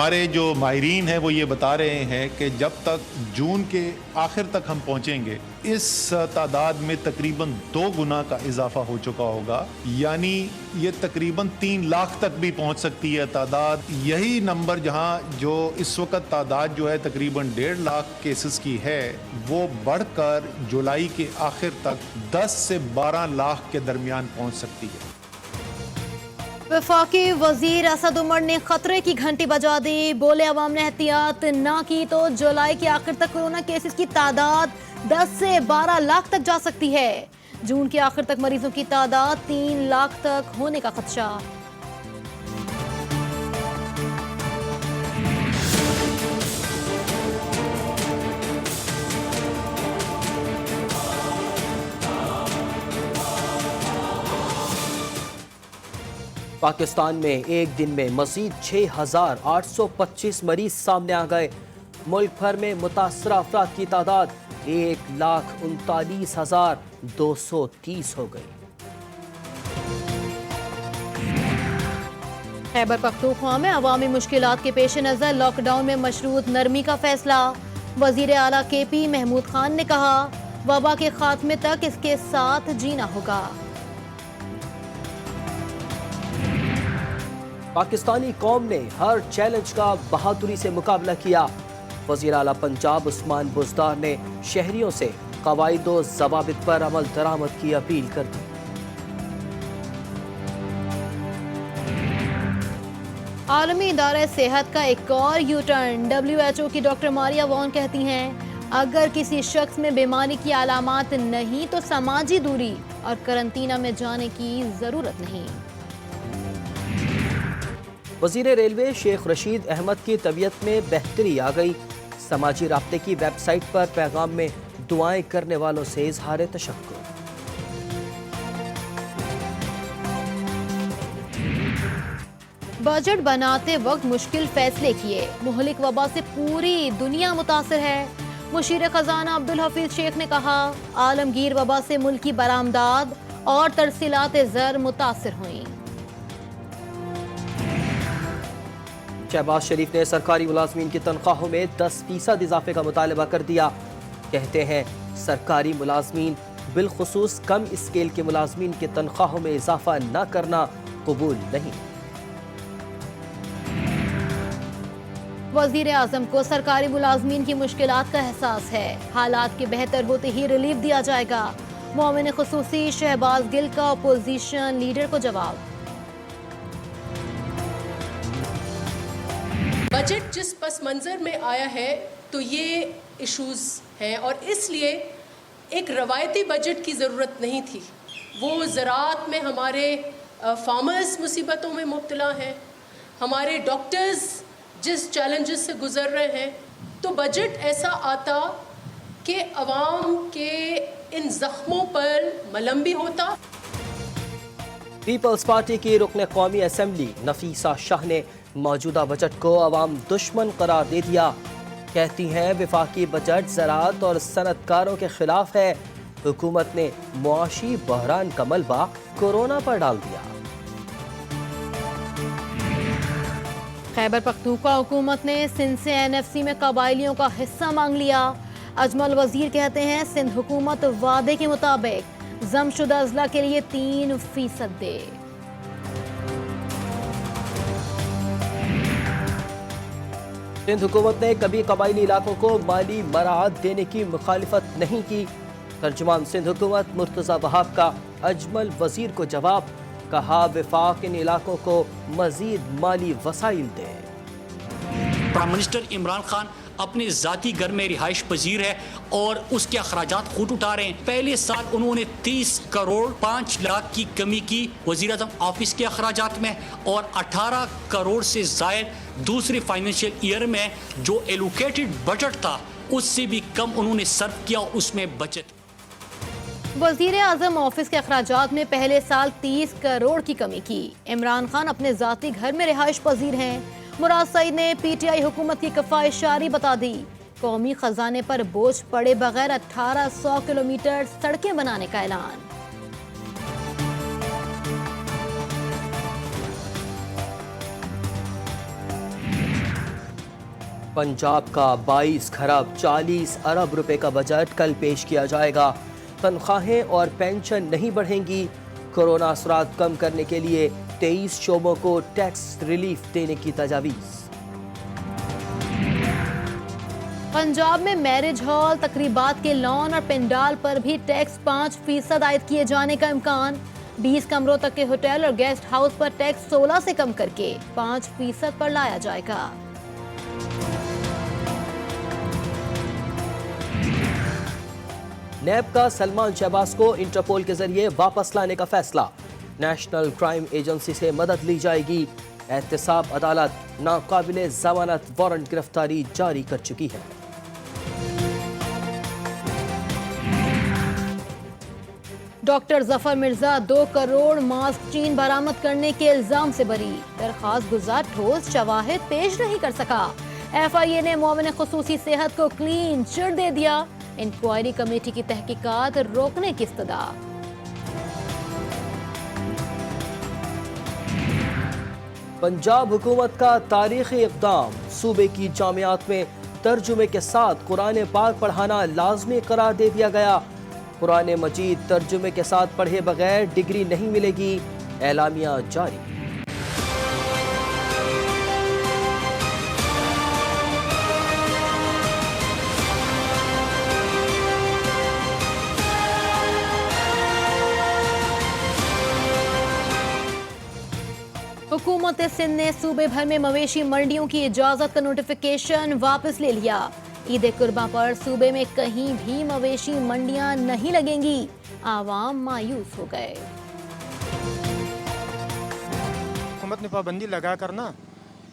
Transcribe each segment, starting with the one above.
हमारे जो माहिरीन हैं वो ये बता रहे हैं कि जब तक जून के आखिर तक हम पहुंचेंगे इस तादाद में तकरीबन 2 गुना का इजाफा हो चुका होगा, यानी ये तकरीबन 3 लाख तक भी पहुंच सकती है तादाद। यही नंबर जहां जो इस वक्त तादाद जो है तकरीबन 1.5 लाख केसेस की है, वो बढ़कर जुलाई के आखिर तक 10 से 12 लाख के दरमियान पहुंच सकती है। वफाकी वजीर असद उमर ने खतरे की घंटी बजा दी। बोले अवाम ने एहतियात ना की तो जुलाई के आखिर तक कोरोना केसेस की तादाद 10 से 12 लाख तक जा सकती है। जून के आखिर तक मरीजों की तादाद 3 लाख तक होने का खदशा। पाकिस्तान में एक दिन में मजीद 6,825 मरीज सामने आ गए। मुल्क भर में मुतासरा अफराद की तादाद 1,39,230 हो गई। खैबर पख्तूनख्वा में अवामी मुश्किलात के पेश नज़र लॉकडाउन में मशरूत नरमी का फैसला। वजीर आला KP महमूद खान ने कहा, वबा के खात्मे तक इसके साथ जीना होगा। पाकिस्तानी कौम ने हर चैलेंज का बहादुरी से मुकाबला किया। वज़ीर आला पंजाब उस्मान बुज़दार ने शहरियों से क़वाइद व ज़वाबित पर अमल दरामद की अपील कर दी। आलमी इदारा सेहत का एक और यूटर्न। WHO की डॉक्टर मारिया वॉन कहती हैं, अगर किसी शख्स में बीमारी की अलामात नहीं तो समाजी दूरी और करंतना में जाने की जरूरत नहीं। वज़ीर रेलवे शेख रशीद अहमद की तबीयत में बेहतरी आ गई। समाजी राब्ते की वेबसाइट पर पैगाम में दुआएं करने वालों से इजहार तशक्कुर। बजट बनाते वक्त मुश्किल फैसले किए। मुहलिक वबा से पूरी दुनिया मुतासिर है। मुशीर खजाना अब्दुल हफीज शेख ने कहा, आलमगीर वबा से मुल्क की बरामदाद और तरसीलात ज़र मुतासिर हुई। शहबाज शरीफ ने सरकारी मुलाजमीन की तनख्वाहों में 10% इजाफे का मुतालबा कर दिया। कहते हैं, सरकारी मुलाजमीन बिलखुसूस कम स्केल के मुलाजमीन की तनख्वाहों में इजाफा न करना कबूल नहीं। वजीर आजम को सरकारी मुलाजमीन की मुश्किलात का एहसास है। हालात के बेहतर होते ही रिलीफ दिया जाएगा। मोमिन खुसूसी शहबाज गिल का अपोजिशन लीडर को जवाब। बजट जिस पस मंज़र में आया है तो ये इश्यूज़ हैं और इसलिए एक रवायती बजट की ज़रूरत नहीं थी। वो ज़राअत में हमारे फार्मर्स मुसीबतों में मुब्तला हैं, हमारे डॉक्टर्स जिस चैलेंजेस से गुज़र रहे हैं, तो बजट ऐसा आता कि अवाम के इन ज़ख्मों पर मलहम भी होता। पीपल्स पार्टी की रुकन कौमी असम्बली नफीसा शाह ने मौजूदा बजट को अवाम दुश्मन करार दे दिया। कहती हैं, वफाकी बजट ज़राअत और सनतकारों के खिलाफ है। हुकूमत ने मुआशी बहरान का मलबा कोरोना पर डाल दिया। खैबर पख्तूनख्वा हुकूमत ने सिंध से NFC में कबायलियों का हिस्सा मांग लिया। अजमल वजीर कहते हैं, सिंध हुकूमत वादे के मुताबिक जमशुदा अजला के लिए 3% दे। सिंध हुकूमत ने कभी कबायली इलाकों को माली मराहत देने की मुखालिफत नहीं की। तर्जुमान सिंध हुकूमत मुर्तज़ा वहाब का अजमल वजीर को जवाब। कहा, वफाक इन इलाकों को मजीद माली वसाइल दे। प्राइम मिनिस्टर इमरान खान अपने ज़ाती घर में रिहाइश पजीर है और उसके अखराजात खुद उठा रहे हैं। पहले साल उन्होंने 30 करोड़ 5 लाख की कमी की वज़ीर आज़म ऑफिस के अखराजात में और 18 करोड़ से ज़ायद दूसरे फाइनेंशियल ईयर में जो एलोकेटेड बजट था उससे भी कम उन्होंने सर्व किया, उसमें बचत। वज़ीर आज़म ऑफिस के अखराजात में पहले साल 30 करोड़ की कमी की। इमरान खान अपने ज़ाती घर में रिहाइश पजीर हैं। मुराद सईद ने PTI हुकूमत की कफ़ायशारी बता दी। कौमी खजाने पर बोझ पड़े बगैर 1800 किलोमीटर सड़कें बनाने का ऐलान। पंजाब का 22 खरब 40 अरब रुपए का बजट कल पेश किया जाएगा। तनख्वाहें और पेंशन नहीं बढ़ेंगी। कोरोना असरात कम करने के लिए 23 शोबों को टैक्स रिलीफ देने की तजावीज़। पंजाब में मैरिज हॉल, तकरीबात के लॉन और पेंडाल पर भी टैक्स 5% आयद किए जाने का इम्कान। 20 कमरों तक के होटल और गेस्ट हाउस पर टैक्स 16 से कम करके 5% पर लाया जाएगा। नैब का सलमान शहबाज को इंटरपोल के जरिए वापस लाने का फैसला। नेशनल क्राइम एजेंसी से मदद ली जाएगी। एहतसाब अदालत नाकाबिले जमानत वारंट गिरफ्तारी जारी कर चुकी है। डॉक्टर जफर मिर्जा 2 करोड़ मास्क चीन बरामद करने के इल्जाम से बरी। दरखास्त गुजार ठोस शवाहिद पेश नहीं कर सका। FIA ने मुआविन खुसूसी सेहत को क्लीन चिट दे दिया। इंक्वायरी कमेटी की तहकीकात रोकने की इस्तदा। पंजाब हुकूमत का तारीखी इक़दाम। सूबे की जामियात में तर्जुमे के साथ कुरान पाक पढ़ाना लाजमी करार दे दिया गया। कुरान मजीद तर्जुमे के साथ पढ़े बगैर डिग्री नहीं मिलेगी। एलामिया जारी। हुकूमत सिंध ने सूबे भर में मवेशी मंडियों की इजाजत का नोटिफिकेशन वापस ले लिया। ईद कुर्बा पर सूबे में कहीं भी मवेशी मंडियां नहीं लगेंगी। आवाम मायूस हो गए। हुकूमत ने पाबंदी लगा कर ना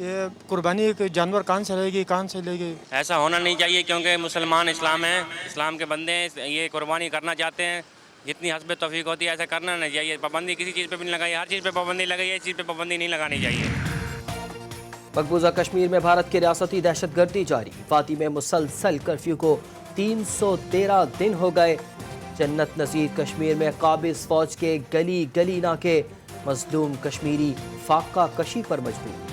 ये कुर्बानी के जानवर कहाँ से लेगी, कहाँ से लेगी। ऐसा होना नहीं चाहिए क्योंकि मुसलमान इस्लाम है, इस्लाम के बंदे हैं। ये कुर्बानी करना चाहते हैं, जितनी हस्ब तौफीक होती है ऐसा करना नहीं चाहिए। पाबंदी किसी चीज़ पे भी नहीं लगाई, हर चीज़ पे पाबंदी लगाई है, इस चीज़ पे पाबंदी नहीं लगानी चाहिए। मकबूजा कश्मीर में भारत की रियासती दहशतगर्दी जारी। वादी में मुसलसल कर्फ्यू को 313 दिन हो गए। जन्नत नज़ीर कश्मीर में काबिज फौज के गली गली नाके। मजलूम कश्मीरी फाका कशी पर मजबूर।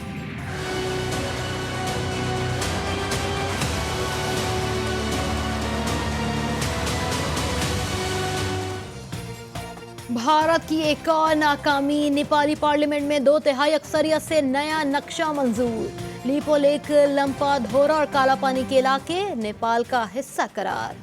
भारत की एक और नाकामी। नेपाली पार्लियामेंट में 2/3 अक्सरियत से नया नक्शा मंजूर। लिपोलेक, लंपा, धोरा और काला पानी के इलाके नेपाल का हिस्सा करार।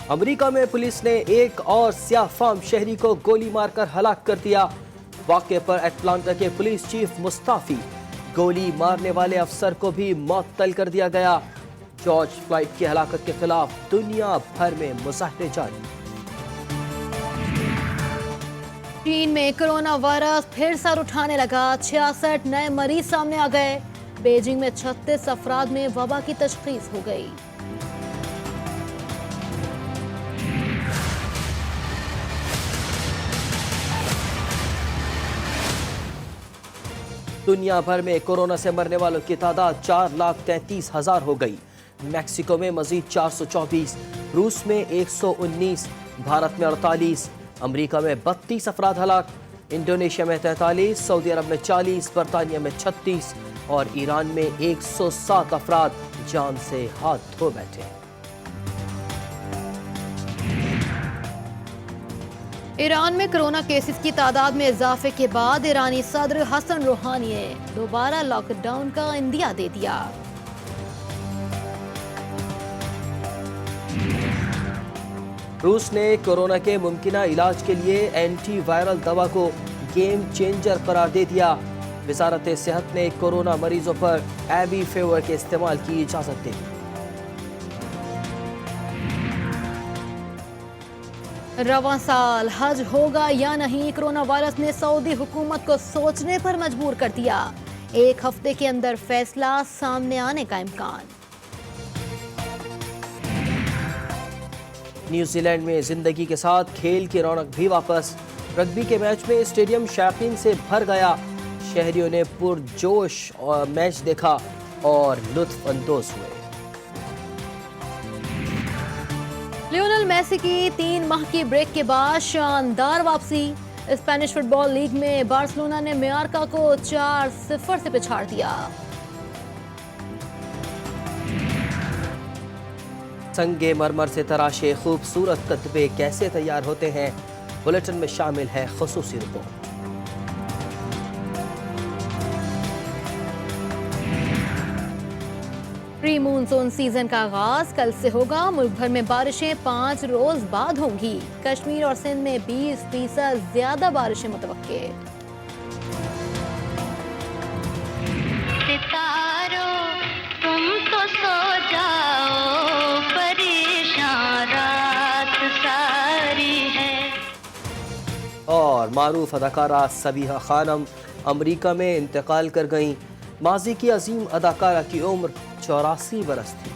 अमेरिका में पुलिस ने एक और सियाह फाम शहरी को गोली मारकर हलाक कर दिया। वाक़े पर एटलांटा के पुलिस चीफ मुस्ताफी। गोली मारने वाले अफसर को भी मअतल कर दिया गया। जॉर्ज फ्लॉयड की हलाकत के खिलाफ दुनिया भर में मुजाहरे जारी। चीन में कोरोना वायरस फिर सर उठाने लगा। 66 नए मरीज सामने आ गए। बीजिंग में 36 अफराद में वबा की तशखीस हो गई। दुनिया भर में कोरोना से मरने वालों की तादाद 4,33,000 हो गई। मैक्सिको में मजीद 424, रूस में 119, भारत में 48, अमेरिका में 32 अफराद हलाक, इंडोनेशिया में 43, सऊदी अरब में 40, बरतानिया में 36 और ईरान में 107 अफराद जान से हाथ धो बैठे। ईरान में कोरोना केसेस की तादाद में इजाफे के बाद ईरानी सदर हसन रूहानी ने दोबारा लॉकडाउन का इंदिया दे दिया। रूस ने कोरोना के मुमकिना इलाज के लिए एंटी वायरल दवा को गेम चेंजर करार दे दिया। वजारत सेहत ने कोरोना मरीजों पर एबी फेवर के इस्तेमाल की इजाजत दे दी। रवां साल हज होगा या नहीं, कोरोना वायरस ने सऊदी हुकूमत को सोचने पर मजबूर कर दिया। 1 हफ्ते के अंदर फैसला सामने आने का इम्कान। न्यूजीलैंड में जिंदगी के साथ खेल की रौनक भी वापस। रग्बी के मैच में स्टेडियम शौकीन से भर गया। शहरियों ने पुरजोश मैच देखा और लुत्फ अंदोज हुए। लियोनेल मेसी की 3 माह की ब्रेक के बाद शानदार वापसी। स्पेनिश फुटबॉल लीग में बार्सिलोना ने मेयोर्का को 4-0 से पिछाड़ दिया। संगे मरमर से तराशे खूबसूरत कतबे कैसे तैयार होते हैं, बुलेटिन में शामिल है खुसूसी रिपोर्ट। प्री मानसून सीजन का आगाज कल से होगा। मुल्क भर में बारिशें 5 रोज बाद होंगी। कश्मीर और सिंध में 20% ज्यादा बारिशें मुतवक्के। सितारों तुम तो सो जाओ, परेशान रात सारी है। और मारूफ अदाकारा सबीहा खानम अमेरिका में इंतकाल कर गईं। माजी की अजीम अदाकारा की उम्र 84 बरस थी।